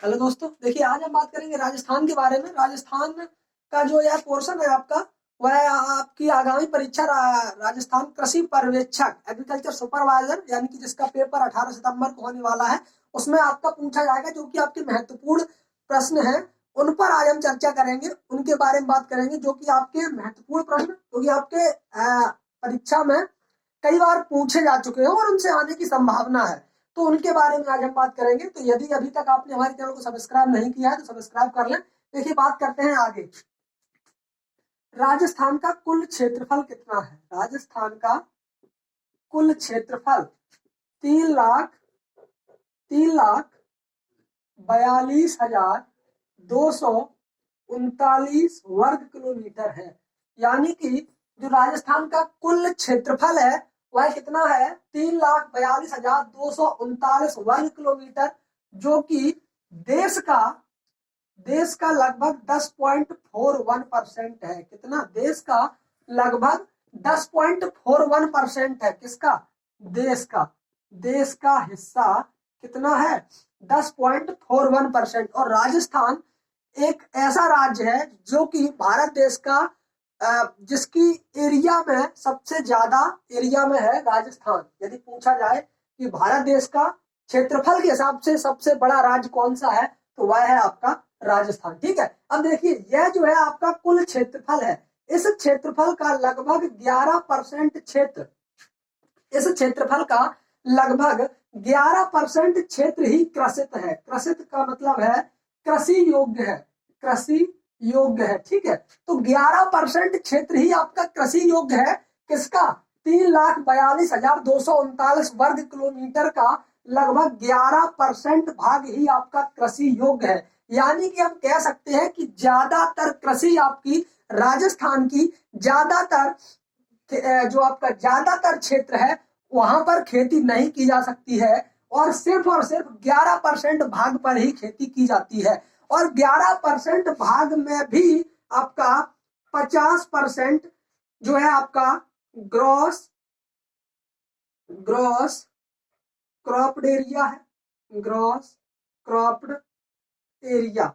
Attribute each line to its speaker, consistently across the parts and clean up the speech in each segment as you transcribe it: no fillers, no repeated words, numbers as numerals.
Speaker 1: Hello दोस्तों, देखिए आज हम बात करेंगे राजस्थान के बारे में। राजस्थान का जो यह पोर्शन है आपका, वह आपकी आगामी परीक्षा राजस्थान कृषि पर्यवेक्षक एग्रीकल्चर सुपरवाइजर यानी कि जिसका पेपर 18 सितंबर को होने वाला है, उसमें आपका पूछा जाएगा। जो कि आपके महत्वपूर्ण प्रश्न हैं उन पर आज हम चर्चा करेंगे, उनके बारे में बात करेंगे जो कि आपके महत्वपूर्ण प्रश्न, क्योंकि आपके परीक्षा में कई बार पूछे जा चुके हैं और उनसे आने की संभावना है, तो उनके बारे में आज हम बात करेंगे। तो यदि अभी तक आपने हमारे चैनल को सब्सक्राइब नहीं किया है तो सब्सक्राइब कर लें। देखिए बात करते हैं आगे। राजस्थान का कुल क्षेत्रफल कितना है? राजस्थान का कुल क्षेत्रफल 3,42,239 वर्ग किलोमीटर है। यानी कि जो राजस्थान का कुल क्षेत्रफल है वह कितना है? 3,42,239 वर्ग किलोमीटर, जो कि देश का लगभग 10.41% है। कितना? देश का लगभग 10.41% है। किसका? देश का हिस्सा कितना है? 10.41%। और राजस्थान एक ऐसा राज्य है जो कि भारत देश का जिसकी एरिया में सबसे ज्यादा एरिया में है राजस्थान। यदि पूछा जाए कि भारत देश का क्षेत्रफल के हिसाब से सबसे बड़ा राज्य कौन सा है, तो वह है आपका राजस्थान। ठीक है, अब देखिए यह जो है आपका कुल क्षेत्रफल है। इस क्षेत्रफल का लगभग 11% क्षेत्र, इस क्षेत्रफल का लगभग 11% क्षेत्र ही कृषित है। कृषित का मतलब है कृषि योग्य है, कृषि योग्य है। ठीक है, तो 11% क्षेत्र ही आपका कृषि योग्य है। किसका? 3,42,239 वर्ग किलोमीटर का लगभग 11% भाग ही आपका कृषि योग्य है। यानी कि हम कह सकते हैं कि ज्यादातर कृषि आपकी राजस्थान की ज्यादातर जो आपका ज्यादातर क्षेत्र है वहां पर खेती नहीं की जा सकती है, और सिर्फ 11% भाग पर ही खेती की जाती है। और 11% भाग में भी आपका 50% जो है आपका ग्रॉस क्रॉप्ड एरिया है, ग्रॉस क्रॉप्ड एरिया।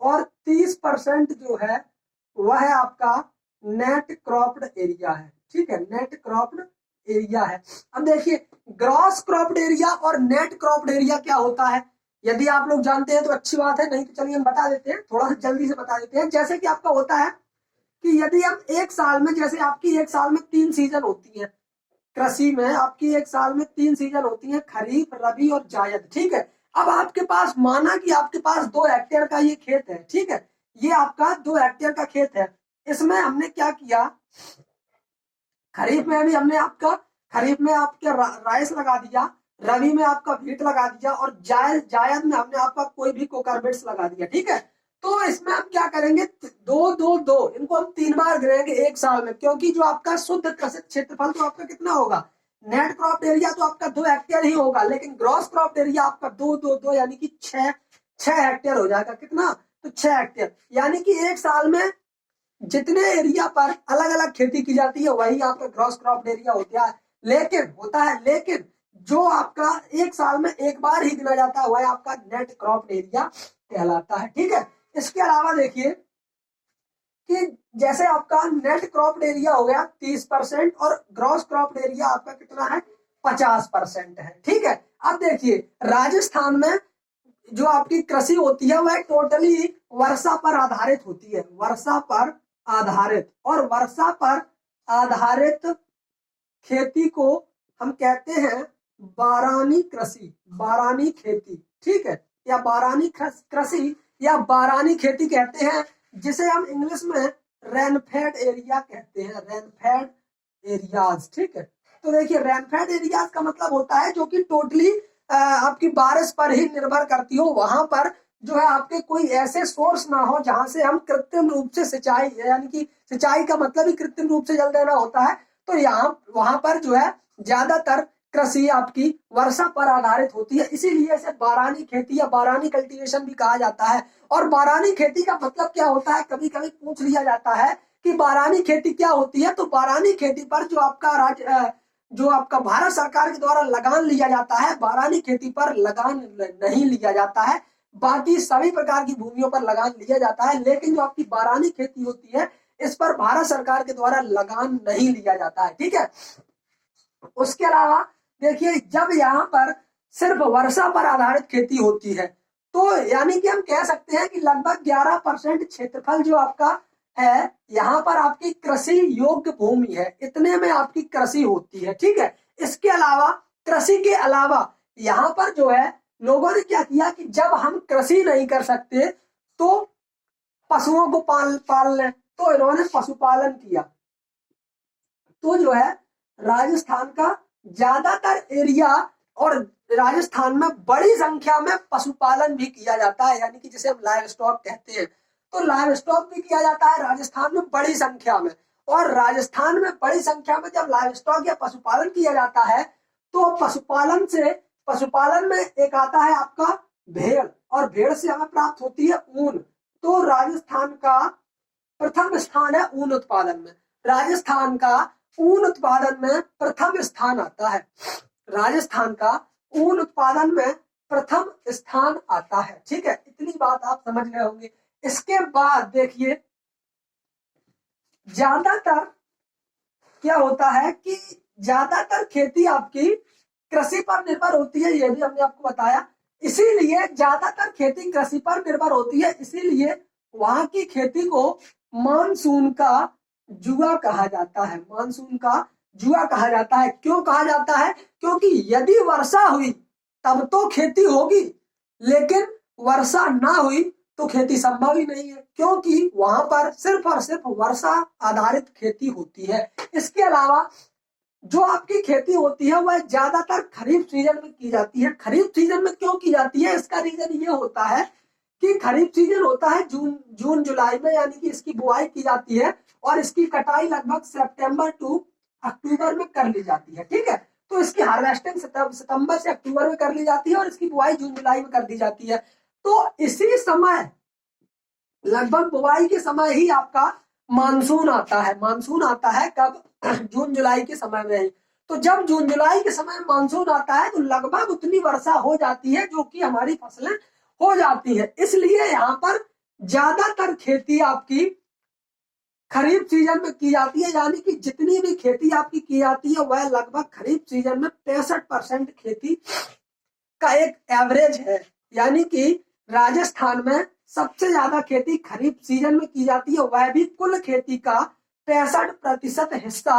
Speaker 1: और 30% जो है वह है आपका नेट क्रॉप्ड एरिया है। ठीक है, नेट क्रॉप्ड एरिया है। अब देखिए ग्रॉस क्रॉप्ड एरिया और नेट क्रॉप्ड एरिया क्या होता है। यदि आप लोग जानते हैं तो अच्छी बात है, नहीं तो चलिए हम बता देते हैं, थोड़ा सा जल्दी से बता देते हैं। जैसे कि आपका होता है कि यदि हम एक साल में, जैसे आपकी एक साल में 3 सीजन होती है कृषि में, आपकी एक साल में 3 सीजन होती है, खरीफ, रबी और जायद। ठीक है, अब आपके पास, माना कि आपके पास 2 हेक्टेयर का ये खेत है। ठीक है, ये आपका 2 हेक्टेयर का खेत है। इसमें हमने क्या किया, खरीफ में भी हमने आपका, खरीफ में आपके राइस लगा दिया, रबी में आपका व्हीट लगा दिया, और जायद में हमने आपका कोई भी कोकारबिट्स लगा दिया। ठीक है, तो इसमें हम क्या करेंगे, 2-2-2 इनको हम 3 बार गिनेंगे एक साल में, क्योंकि जो आपका शुद्ध कृषि क्षेत्रफल तो आपका कितना होगा, नेट क्रॉप एरिया तो आपका 2 हेक्टेयर ही होगा, लेकिन ग्रॉस क्रॉप एरिया आपका 2-2-2 यानी कि 6 हेक्टेयर हो जाएगा। कितना? तो 6 हेक्टेयर। यानी कि एक साल में जितने एरिया पर अलग अलग खेती की जाती है वही आपका ग्रॉस क्रॉप एरिया होता है। लेकिन जो आपका एक साल में एक बार ही गिना जाता है वह आपका नेट क्रॉप एरिया कहलाता है। ठीक है, इसके अलावा देखिए कि जैसे आपका नेट क्रॉप एरिया हो गया 30% और ग्रॉस क्रॉप एरिया आपका कितना है, 50% है। ठीक है, अब देखिए राजस्थान में जो आपकी कृषि होती है वह टोटली वर्षा पर आधारित होती है, वर्षा पर आधारित। और वर्षा पर आधारित खेती को हम कहते हैं बारानी कृषि, बारानी खेती। ठीक है, या बारानी कृषि या बारानी खेती कहते हैं, जिसे हम इंग्लिश में रेनफेड एरिया कहते हैं, रेनफेड एरियाज। ठीक है, तो देखिए रेनफेड एरियाज का मतलब होता है जो कि टोटली आपकी बारिश पर ही निर्भर करती हो, वहां पर जो है आपके कोई ऐसे सोर्स ना हो जहां से हम कृत्रिम रूप से सिंचाई, यानी कि सिंचाई का मतलब ही कृत्रिम रूप से जल देना होता है। तो यहाँ वहां पर जो है ज्यादातर कृषि आपकी वर्षा पर आधारित होती है, इसीलिए इसे बारानी खेती या बारानी कल्टीवेशन भी कहा जाता है। और बारानी खेती का मतलब क्या होता है, कभी कभी पूछ लिया जाता है कि बारानी खेती क्या होती है। तो बारानी खेती पर जो आपका जो आपका भारत सरकार के द्वारा लगान लिया जाता है, बारानी खेती पर लगान नहीं लिया जाता है। बाकी सभी प्रकार की भूमियों पर लगान लिया जाता है, लेकिन जो आपकी बारानी खेती होती है इस पर भारत सरकार के द्वारा लगान नहीं लिया जाता है। ठीक है, उसके अलावा देखिए जब यहाँ पर सिर्फ वर्षा पर आधारित खेती होती है तो यानी कि हम कह सकते हैं कि लगभग 11% क्षेत्रफल जो आपका है यहाँ पर आपकी कृषि योग्य भूमि है, इतने में आपकी कृषि होती है। ठीक है, इसके अलावा कृषि के अलावा यहाँ पर जो है लोगों ने क्या किया कि जब हम कृषि नहीं कर सकते तो पशुओं को पाल लें, तो इन्होंने पशुपालन किया। तो जो है राजस्थान का ज्यादातर एरिया और राजस्थान में बड़ी संख्या में पशुपालन भी किया जाता है, यानी कि जिसे हम लाइव स्टॉक कहते हैं, तो लाइव स्टॉक भी किया जाता है राजस्थान में बड़ी संख्या में। और राजस्थान में बड़ी संख्या में जब लाइव स्टॉक या पशुपालन किया जाता है तो पशुपालन में एक आता है आपका भेड़, और भेड़ से हमें प्राप्त होती है ऊन। तो राजस्थान का प्रथम स्थान है ऊन उत्पादन में, राजस्थान का ऊन उत्पादन में प्रथम स्थान आता है, राजस्थान का ऊन उत्पादन में प्रथम स्थान आता है। ठीक है, इतनी बात आप समझ गए होंगे। इसके बाद देखिए ज्यादातर क्या होता है कि ज्यादातर खेती आपकी कृषि पर निर्भर होती है, ये भी हमने आपको बताया। इसीलिए ज्यादातर खेती कृषि पर निर्भर होती है, इसीलिए वहां की खेती को मानसून का जुआ कहा जाता है, मानसून का जुआ कहा जाता है। क्यों कहा जाता है? क्योंकि यदि वर्षा हुई तब तो खेती होगी, लेकिन वर्षा ना हुई तो खेती संभव ही नहीं है, क्योंकि वहां पर सिर्फ और सिर्फ वर्षा आधारित खेती होती है। इसके अलावा जो आपकी खेती होती है वह ज्यादातर खरीफ सीजन में की जाती है। खरीफ सीजन में क्यों की जाती है? इसका रीजन ये होता है कि खरीफ सीजन होता है जून जुलाई में, यानी कि इसकी बुआई की जाती है और इसकी कटाई लगभग सितंबर टू अक्टूबर में कर ली जाती है। ठीक है, तो इसकी हार्वेस्टिंग सितंबर से अक्टूबर में कर ली जाती है और इसकी बुआई जून जुलाई में कर दी जाती है। तो इसी समय लगभग बुआई के समय ही आपका मानसून आता है। मानसून आता है कब? जून जुलाई के समय में ही। तो जब जून जुलाई के समय मानसून आता है तो लगभग उतनी वर्षा हो जाती है जो कि हमारी फसलें हो जाती है। इसलिए यहाँ पर ज्यादातर खेती आपकी खरीफ सीजन में की जाती है, यानी कि जितनी भी खेती आपकी की जाती है वह लगभग खरीफ सीजन में 65% खेती का एक एवरेज है। यानी कि राजस्थान में सबसे ज्यादा खेती खरीफ सीजन में की जाती है, वह भी कुल खेती का 65% हिस्सा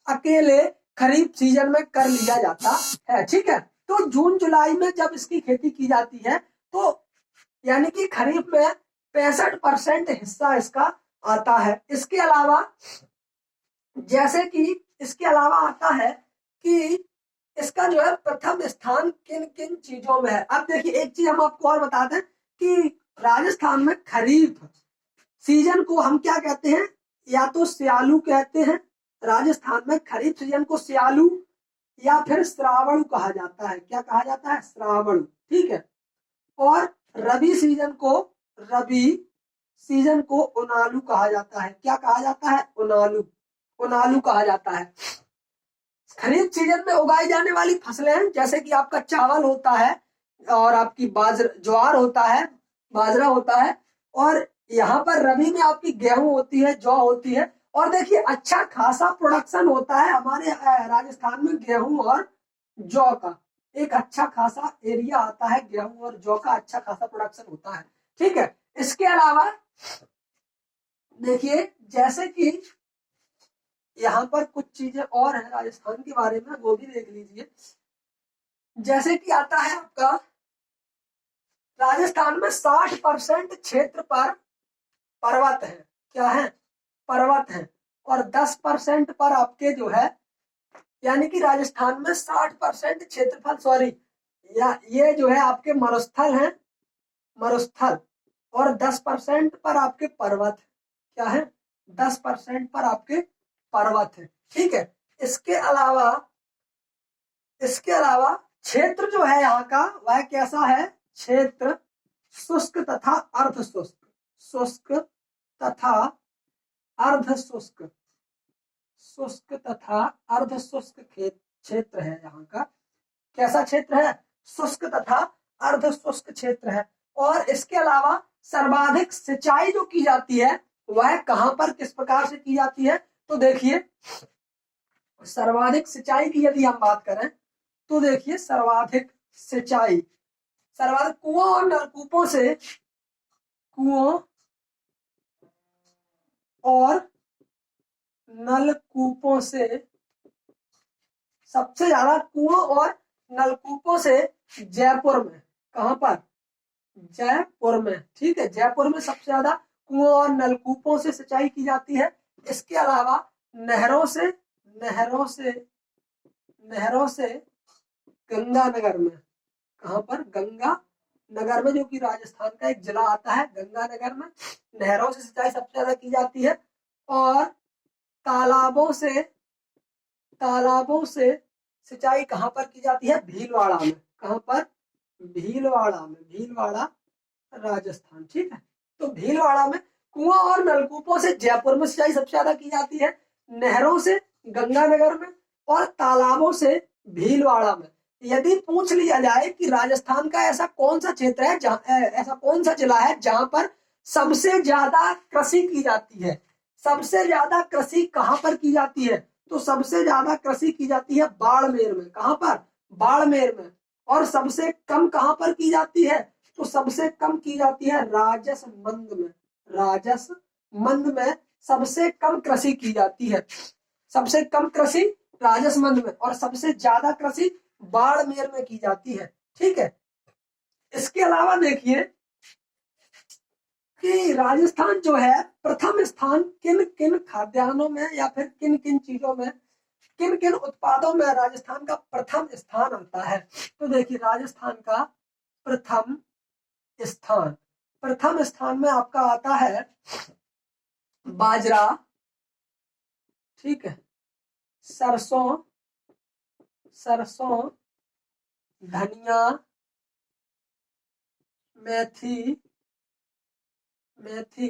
Speaker 1: अकेले खरीफ सीजन में कर लिया जाता है। ठीक है, तो जून जुलाई में जब इसकी खेती की जाती है तो यानी कि खरीफ में 65% हिस्सा इसका आता है। इसके अलावा जैसे कि इसके अलावा आता है कि इसका जो है प्रथम स्थान किन किन चीजों में है। अब देखिए एक चीज हम आपको और बता दें कि राजस्थान में खरीफ सीजन को हम क्या कहते हैं? या तो स्यालू कहते हैं, राजस्थान में खरीफ सीजन को स्यालू या फिर श्रावण कहा जाता है। क्या कहा जाता है? श्रावण। ठीक है, और रबी सीजन को ओनालू कहा जाता है। क्या कहा जाता है? ओनालू, ओनालू कहा जाता है। खरीफ सीजन में उगाई जाने वाली फसलें हैं जैसे कि आपका चावल होता है और आपकी ज्वार होता है, बाजरा होता है, और यहाँ पर रबी में आपकी गेहूं होती है, जौ होती है। और देखिए अच्छा खासा प्रोडक्शन होता है हमारे राजस्थान में गेहूं और जौ का, एक अच्छा खासा एरिया आता है, गेहूं और जौ का अच्छा खासा प्रोडक्शन होता है। ठीक है, इसके अलावा देखिए जैसे कि यहाँ पर कुछ चीजें और हैं राजस्थान के बारे में, वो भी देख लीजिए। जैसे कि आता है आपका राजस्थान में 60% क्षेत्र पर पर्वत है। क्या है? पर्वत है। और 10% पर आपके जो है यानी कि राजस्थान में 60% क्षेत्रफल, सॉरी या ये जो है आपके मरुस्थल हैं, मरुस्थल, और 10% पर आपके पर्वत। क्या है? 10% पर आपके पर्वत है। ठीक है, इसके अलावा क्षेत्र जो है यहाँ का वह कैसा है? क्षेत्र शुष्क तथा अर्ध शुष्क, शुष्क तथा अर्ध शुष्क, शुष्क तथा अर्ध शुष्क क्षेत्र है यहाँ का। कैसा क्षेत्र है? शुष्क तथा अर्ध शुष्क क्षेत्र है। और इसके अलावा सर्वाधिक सिंचाई जो की जाती है वह कहां पर किस प्रकार से की जाती है? तो देखिए सर्वाधिक सिंचाई की यदि हम बात करें तो देखिए सर्वाधिक सिंचाई, सर्वाधिक कुओं और नलकूपों से, कुओं और नलकूपों से, सबसे ज्यादा कुओं और नलकूपों से जयपुर में, कहां पर? जयपुर में, ठीक है, जयपुर में सबसे ज्यादा कुओं और नलकूपों से सिंचाई की जाती है। इसके अलावा नहरों से, नहरों से, नहरों से गंगानगर में, कहां पर? गंगानगर में, जो कि राजस्थान का एक जिला आता है, गंगानगर में नहरों से सिंचाई सबसे ज्यादा की जाती है। और तालाबों से, तालाबों से सिंचाई कहां पर की जाती है? भीलवाड़ा में, कहां पर? भीलवाड़ा में, भीलवाड़ा राजस्थान, ठीक है। तो भीलवाड़ा में कुआं और नलकूपों से जयपुर में सिंचाई सबसे ज्यादा की जाती है, नहरों से गंगानगर में, और तालाबों से भीलवाड़ा में। यदि पूछ लिया जाए कि राजस्थान का ऐसा कौन सा क्षेत्र है जहां, ऐसा कौन सा जिला है जहां पर सबसे ज्यादा कृषि की जाती है, सबसे ज्यादा कृषि कहां पर की जाती है? तो सबसे ज्यादा कृषि की जाती है बाड़मेर में, कहां पर? बाड़मेर में। और सबसे कम कहां पर की जाती है? तो सबसे कम की जाती है राजसमंद में, राजसमंद में सबसे कम कृषि की जाती है, सबसे कम कृषि राजसमंद में, और सबसे ज्यादा कृषि बाड़मेर में की जाती है, ठीक है। इसके अलावा देखिए कि राजस्थान जो है प्रथम स्थान किन किन खाद्यान्नों में या फिर किन किन चीजों में, किन किन उत्पादों में राजस्थान का प्रथम स्थान आता है? तो देखिए राजस्थान का प्रथम स्थान, प्रथम स्थान में आपका आता है बाजरा, ठीक है, सरसों, सरसों, धनिया, मेथी, मेथी,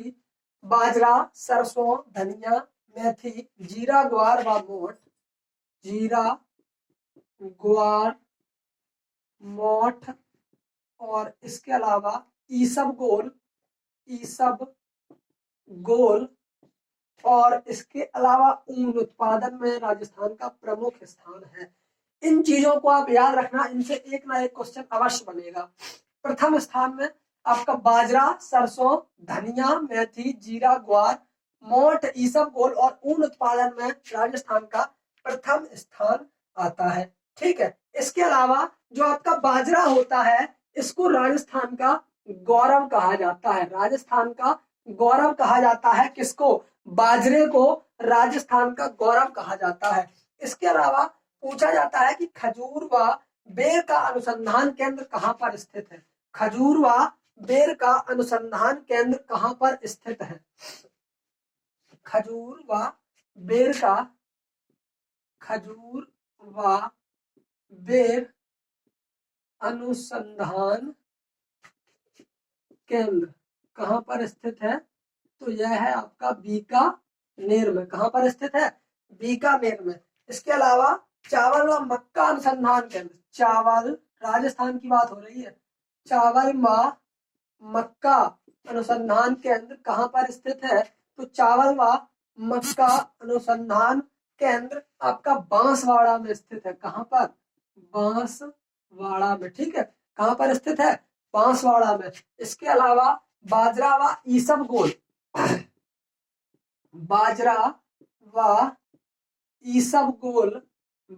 Speaker 1: बाजरा, सरसों, धनिया, मेथी, जीरा, ग्वार व मोठ, जीरा, ग्वार, मोठ, और इसके अलावा ईसबगोल, ईसबगोल, और इसके अलावा ऊन उत्पादन में राजस्थान का प्रमुख स्थान है। इन चीजों को आप याद रखना, इनसे एक ना एक क्वेश्चन अवश्य बनेगा। प्रथम स्थान में आपका बाजरा, सरसों, धनिया, मेथी, जीरा, ग्वार, मोठ, ईसबगोल और ऊन उत्पादन में राजस्थान का प्रथम स्थान आता है, ठीक है। इसके अलावा जो आपका बाजरा होता है इसको राजस्थान का गौरव कहा जाता है, राजस्थान का गौरव कहा जाता है। किसको? बाजरे को राजस्थान का गौरव कहा जाता है। इसके अलावा पूछा जाता है कि खजूर व बेर का अनुसंधान केंद्र कहां पर स्थित है? खजूर व बेर का अनुसंधान केंद्र कहां पर स्थित है? खजूर व बेर का, खजूर व बेर अनुसंधान केंद्र कहां पर स्थित है? तो यह है आपका बीकानेर में, कहां पर स्थित है? बीकानेर में। इसके अलावा चावल व मक्का अनुसंधान केंद्र, चावल, राजस्थान की बात हो रही है, चावल व मक्का अनुसंधान केंद्र कहां पर स्थित है? तो चावल व मक्का अनुसंधान केंद्र आपका बांसवाड़ा में स्थित है, कहां पर? बांसवाड़ा में, ठीक है। कहां पर स्थित है? बांसवाड़ा में। इसके अलावा बाजरा व ईसबगोल, बाजरा व ईसबगोल,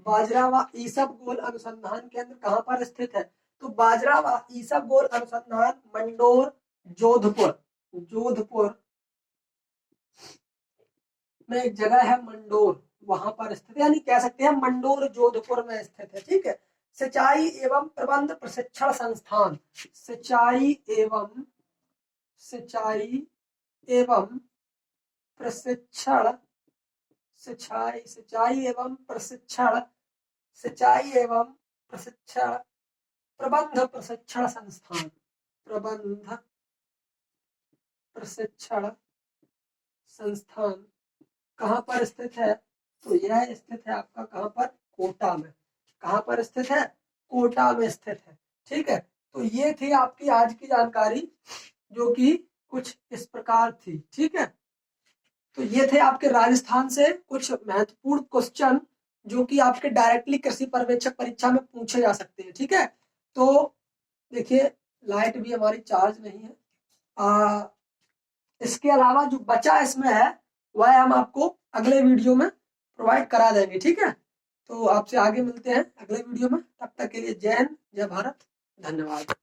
Speaker 1: बाजरा व ईसबगोल अनुसंधान केंद्र कहां पर स्थित है? तो बाजरा व ईसबगोल अनुसंधान मंडोर, जोधपुर, जोधपुर में एक जगह है मंडोर, वहां पर स्थित है, यानी कह सकते हैं मंडोर जोधपुर में स्थित है, ठीक है। सिंचाई एवं प्रबंध प्रशिक्षण संस्थान, सिंचाई एवं, सिंचाई एवं प्रशिक्षण, सिंचाई, सिंचाई एवं प्रशिक्षण, सिंचाई एवं प्रशिक्षण, प्रबंध प्रशिक्षण संस्थान, प्रबंध प्रशिक्षण संस्थान कहां पर स्थित है? तो यह स्थित है आपका कहां पर? कोटा में। कहां पर स्थित है? कोटा में स्थित है, ठीक है। तो ये थी आपकी आज की जानकारी, जो कि कुछ इस प्रकार थी। ठीक है, तो ये थे आपके राजस्थान से कुछ महत्वपूर्ण क्वेश्चन जो कि आपके डायरेक्टली कृषि पर्यवेक्षक परीक्षा में पूछे जा सकते हैं। ठीक है, तो देखिए लाइट भी हमारी चार्ज नहीं है। इसके अलावा जो बचा इसमें है वह हम आपको अगले वीडियो में प्रोवाइड करा देंगे। ठीक है, तो आपसे आगे मिलते हैं अगले वीडियो में। तब तक के लिए जय हिंद, जय भारत, धन्यवाद।